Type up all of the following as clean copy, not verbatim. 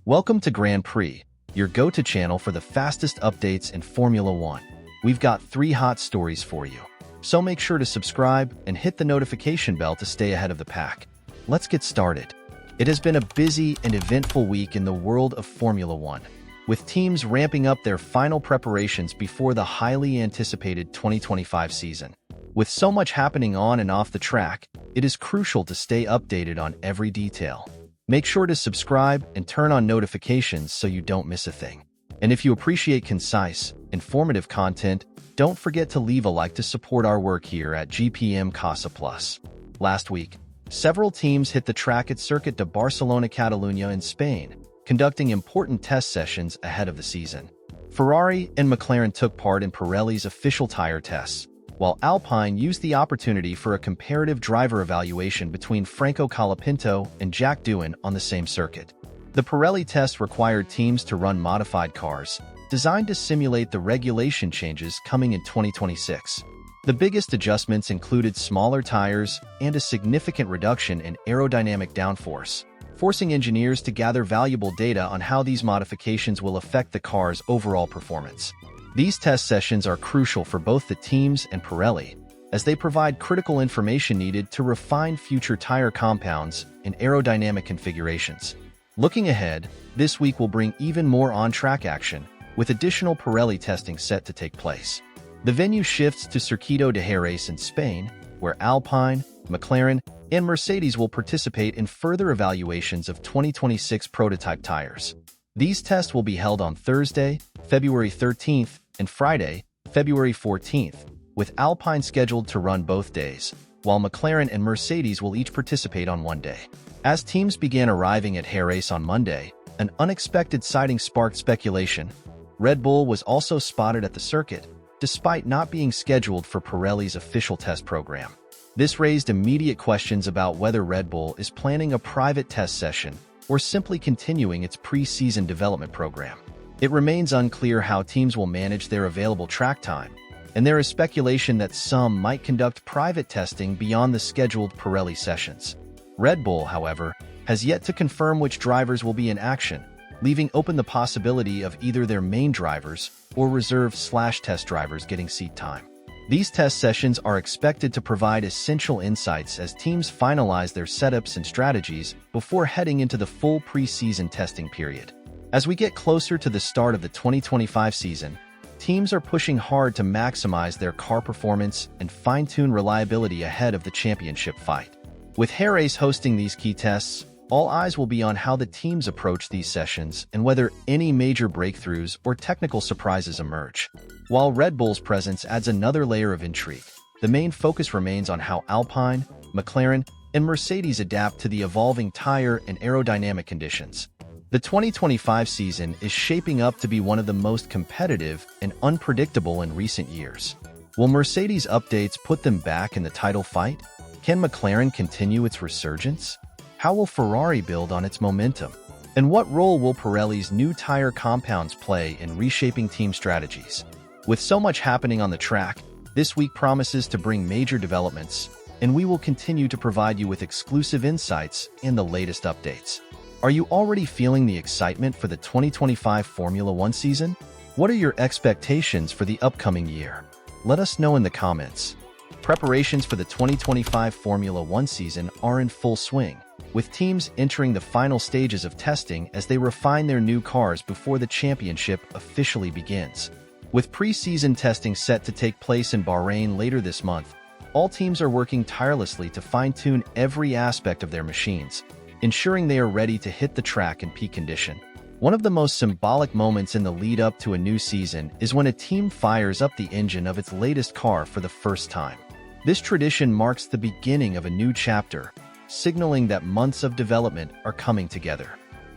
Welcome to Grand Prix, your go-to channel for the fastest updates in Formula One. We've got 3 hot stories for you, so make sure to subscribe and hit the notification bell to stay ahead of the pack. Let's get started. It has been a busy and eventful week in the world of Formula One, with teams ramping up their final preparations before the highly anticipated 2025 season. With so much happening on and off the track, it is crucial to stay updated on every detail. Make sure to subscribe and turn on notifications so you don't miss a thing. And if you appreciate concise, informative content, don't forget to leave a like to support our work here at GPM Casa Plus. Last week, several teams hit the track at Circuit de Barcelona Catalunya in Spain, conducting important test sessions ahead of the season. Ferrari and McLaren took part in Pirelli's official tire tests, while Alpine used the opportunity for a comparative driver evaluation between Franco Colapinto and Jack Doohan on the same circuit. The Pirelli test required teams to run modified cars, designed to simulate the regulation changes coming in 2026. The biggest adjustments included smaller tires and a significant reduction in aerodynamic downforce, forcing engineers to gather valuable data on how these modifications will affect the car's overall performance. These test sessions are crucial for both the teams and Pirelli, as they provide critical information needed to refine future tire compounds and aerodynamic configurations. Looking ahead, this week will bring even more on-track action, with additional Pirelli testing set to take place. The venue shifts to Circuito de Jerez in Spain, where Alpine, McLaren, and Mercedes will participate in further evaluations of 2026 prototype tires. These tests will be held on Thursday, February 13th, and Friday, February 14th, with Alpine scheduled to run both days, while McLaren and Mercedes will each participate on one day. As teams began arriving at Jerez on Monday, an unexpected sighting sparked speculation. Red Bull was also spotted at the circuit, despite not being scheduled for Pirelli's official test program. This raised immediate questions about whether Red Bull is planning a private test session or simply continuing its pre-season development program. It remains unclear how teams will manage their available track time, and there is speculation that some might conduct private testing beyond the scheduled Pirelli sessions. Red Bull, however, has yet to confirm which drivers will be in action, leaving open the possibility of either their main drivers or reserve/test drivers getting seat time. These test sessions are expected to provide essential insights as teams finalize their setups and strategies before heading into the full pre-season testing period. As we get closer to the start of the 2025 season, teams are pushing hard to maximize their car performance and fine-tune reliability ahead of the championship fight. With Jerez hosting these key tests, all eyes will be on how the teams approach these sessions and whether any major breakthroughs or technical surprises emerge. While Red Bull's presence adds another layer of intrigue, the main focus remains on how Alpine, McLaren, and Mercedes adapt to the evolving tire and aerodynamic conditions. The 2025 season is shaping up to be one of the most competitive and unpredictable in recent years. Will Mercedes' updates put them back in the title fight? Can McLaren continue its resurgence? How will Ferrari build on its momentum? And what role will Pirelli's new tire compounds play in reshaping team strategies? With so much happening on the track, this week promises to bring major developments, and we will continue to provide you with exclusive insights and the latest updates. Are you already feeling the excitement for the 2025 Formula One season? What are your expectations for the upcoming year? Let us know in the comments. Preparations for the 2025 Formula One season are in full swing, with teams entering the final stages of testing as they refine their new cars before the championship officially begins. With pre-season testing set to take place in Bahrain later this month, all teams are working tirelessly to fine-tune every aspect of their machines, ensuring they are ready to hit the track in peak condition. One of the most symbolic moments in the lead-up to a new season is when a team fires up the engine of its latest car for the first time. This tradition marks the beginning of a new chapter, signaling that months of development are coming together.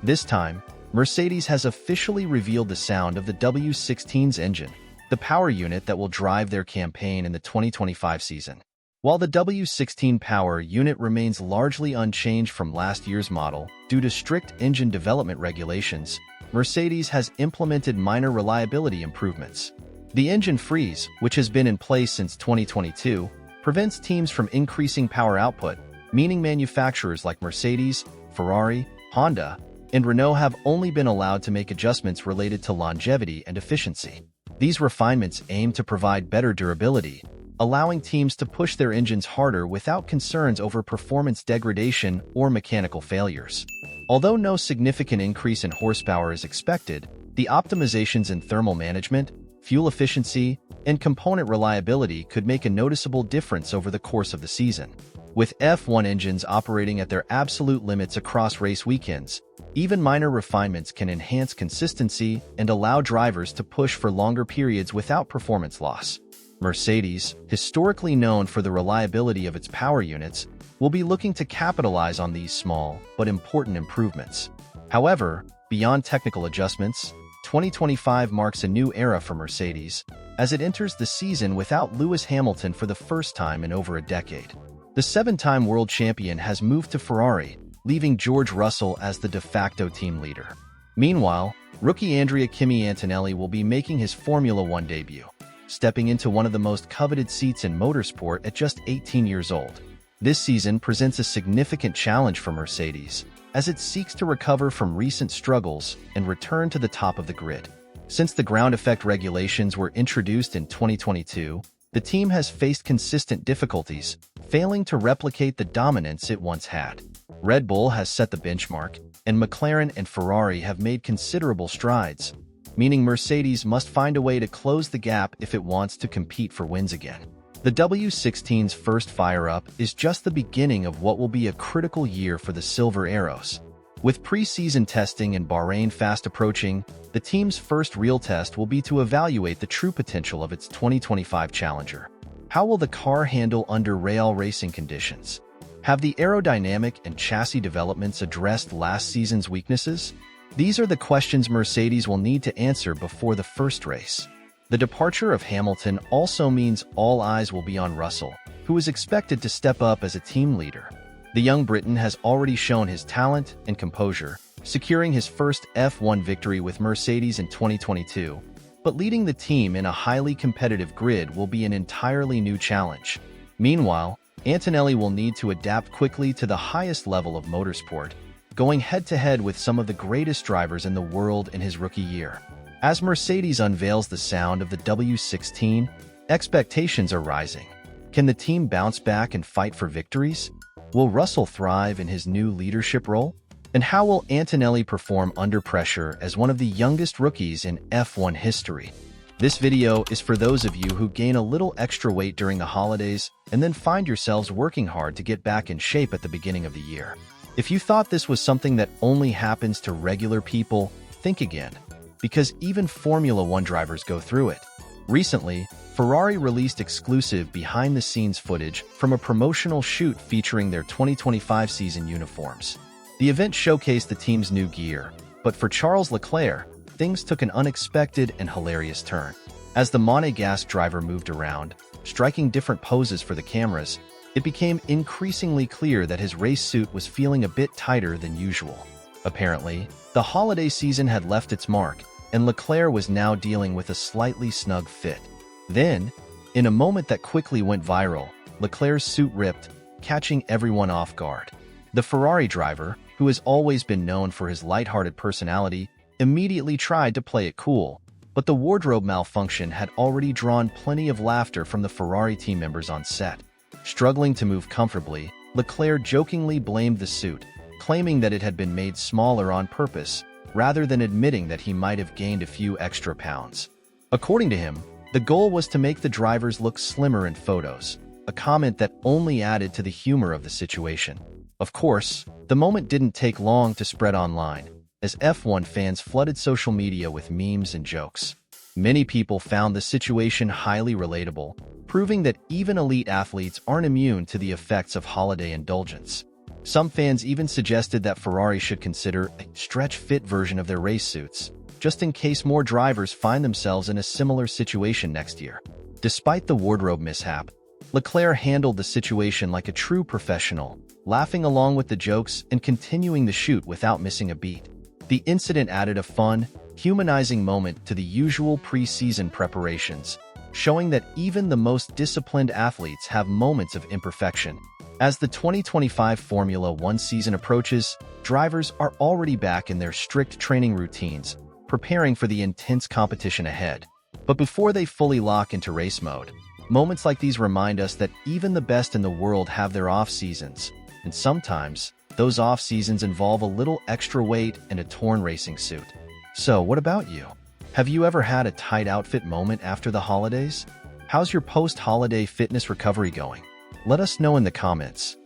This time, Mercedes has officially revealed the sound of the W16's engine, the power unit that will drive their campaign in the 2025 season. While the W16 power unit remains largely unchanged from last year's model due to strict engine development regulations, Mercedes has implemented minor reliability improvements. The engine freeze, which has been in place since 2022, prevents teams from increasing power output, meaning manufacturers like Mercedes, Ferrari, Honda, and Renault have only been allowed to make adjustments related to longevity and efficiency. These refinements aim to provide better durability, allowing teams to push their engines harder without concerns over performance degradation or mechanical failures. Although no significant increase in horsepower is expected, the optimizations in thermal management, fuel efficiency, and component reliability could make a noticeable difference over the course of the season. With F1 engines operating at their absolute limits across race weekends, even minor refinements can enhance consistency and allow drivers to push for longer periods without performance loss. Mercedes, historically known for the reliability of its power units, will be looking to capitalize on these small but important improvements. However, beyond technical adjustments, 2025 marks a new era for Mercedes, as it enters the season without Lewis Hamilton for the first time in over a decade. The seven-time world champion has moved to Ferrari, leaving George Russell as the de facto team leader. Meanwhile, rookie Andrea Kimi Antonelli will be making his Formula One debut, stepping into one of the most coveted seats in motorsport at just 18 years old. This season presents a significant challenge for Mercedes, as it seeks to recover from recent struggles and return to the top of the grid. Since the ground effect regulations were introduced in 2022, the team has faced consistent difficulties, failing to replicate the dominance it once had. Red Bull has set the benchmark, and McLaren and Ferrari have made considerable strides, meaning Mercedes must find a way to close the gap if it wants to compete for wins again. The W16's first fire-up is just the beginning of what will be a critical year for the Silver Arrows. With pre-season testing in Bahrain fast approaching, the team's first real test will be to evaluate the true potential of its 2025 Challenger. How will the car handle under real racing conditions? Have the aerodynamic and chassis developments addressed last season's weaknesses? These are the questions Mercedes will need to answer before the first race. The departure of Hamilton also means all eyes will be on Russell, who is expected to step up as a team leader. The young Briton has already shown his talent and composure, securing his first F1 victory with Mercedes in 2022, but leading the team in a highly competitive grid will be an entirely new challenge. Meanwhile, Antonelli will need to adapt quickly to the highest level of motorsport, going head-to-head with some of the greatest drivers in the world in his rookie year. As Mercedes unveils the sound of the W16, expectations are rising. Can the team bounce back and fight for victories? Will Russell thrive in his new leadership role? And how will Antonelli perform under pressure as one of the youngest rookies in F1 history? This video is for those of you who gain a little extra weight during the holidays and then find yourselves working hard to get back in shape at the beginning of the year. If you thought this was something that only happens to regular people, think again, because even Formula One drivers go through it. Recently, Ferrari released exclusive behind-the-scenes footage from a promotional shoot featuring their 2025 season uniforms. The event showcased the team's new gear, but for Charles Leclerc, things took an unexpected and hilarious turn. As the Monégasque driver moved around, striking different poses for the cameras, it became increasingly clear that his race suit was feeling a bit tighter than usual. Apparently, the holiday season had left its mark, and Leclerc was now dealing with a slightly snug fit. Then, in a moment that quickly went viral, Leclerc's suit ripped, catching everyone off guard. The Ferrari driver, who has always been known for his lighthearted personality, immediately tried to play it cool, but the wardrobe malfunction had already drawn plenty of laughter from the Ferrari team members on set. Struggling to move comfortably, Leclerc jokingly blamed the suit, claiming that it had been made smaller on purpose, rather than admitting that he might have gained a few extra pounds. According to him, the goal was to make the drivers look slimmer in photos, a comment that only added to the humor of the situation. Of course, the moment didn't take long to spread online, as F1 fans flooded social media with memes and jokes. Many people found the situation highly relatable, proving that even elite athletes aren't immune to the effects of holiday indulgence. Some fans even suggested that Ferrari should consider a stretch-fit version of their race suits, just in case more drivers find themselves in a similar situation next year. Despite the wardrobe mishap, Leclerc handled the situation like a true professional, laughing along with the jokes and continuing the shoot without missing a beat. The incident added a fun, humanizing moment to the usual pre-season preparations, showing that even the most disciplined athletes have moments of imperfection. As the 2025 Formula One season approaches, drivers are already back in their strict training routines, preparing for the intense competition ahead. But before they fully lock into race mode, moments like these remind us that even the best in the world have their off-seasons, and sometimes, those off-seasons involve a little extra weight and a torn racing suit. So, what about you? Have you ever had a tight outfit moment after the holidays? How's your post-holiday fitness recovery going? Let us know in the comments.